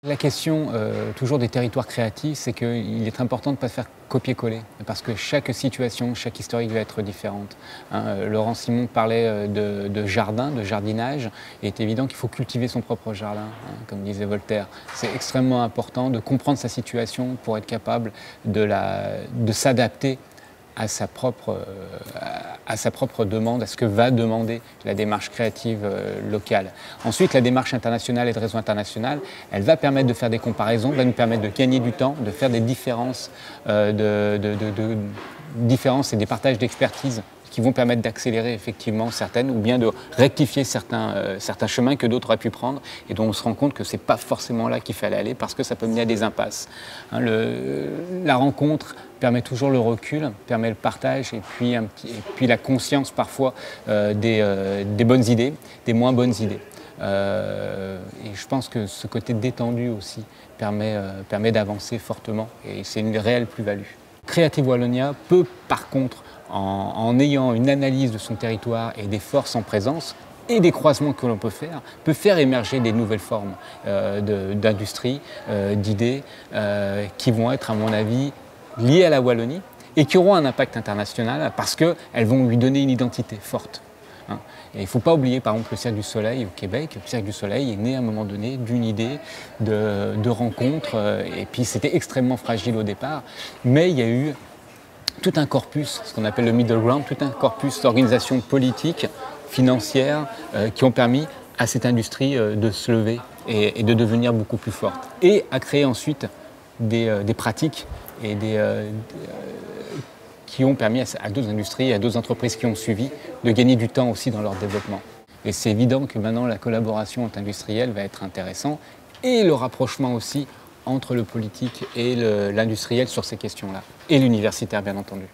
La question toujours des territoires créatifs, c'est qu'il est important de ne pas faire copier-coller, parce que chaque situation, chaque historique va être différente. Laurent Simon parlait de jardin, de jardinage, et il est évident qu'il faut cultiver son propre jardin, comme disait Voltaire. C'est extrêmement important de comprendre sa situation pour être capable de s'adapter à sa propre demande, à ce que va demander la démarche créative locale. Ensuite, la démarche internationale et de réseau international, elle va permettre de faire des comparaisons, va nous permettre de gagner du temps, de faire des différences, différences et des partages d'expertise qui vont permettre d'accélérer effectivement certaines ou bien de rectifier certains chemins que d'autres auraient pu prendre et dont on se rend compte que ce n'est pas forcément là qu'il fallait aller parce que ça peut mener à des impasses. La rencontre permet toujours le recul, permet le partage et puis la conscience parfois des bonnes idées, des moins bonnes idées. Et je pense que ce côté détendu aussi permet d'avancer fortement et c'est une réelle plus-value. Creative Wallonia peut par contre, en ayant une analyse de son territoire et des forces en présence et des croisements que l'on peut faire émerger des nouvelles formes d'industrie, d'idées qui vont être à mon avis liées à la Wallonie et qui auront un impact international parce qu'elles vont lui donner une identité forte. Et il ne faut pas oublier par exemple le Cirque du Soleil au Québec. Le Cirque du Soleil est né à un moment donné d'une idée de rencontre et puis c'était extrêmement fragile au départ, mais il y a eu tout un corpus, ce qu'on appelle le middle ground, tout un corpus d'organisations politiques, financières qui ont permis à cette industrie de se lever et de devenir beaucoup plus forte et à créer ensuite des pratiques et qui ont permis à d'autres industries et à d'autres entreprises qui ont suivi de gagner du temps aussi dans leur développement. Et c'est évident que maintenant la collaboration industrielle va être intéressante et le rapprochement aussi entre le politique et l'industriel sur ces questions-là, et l'universitaire bien entendu.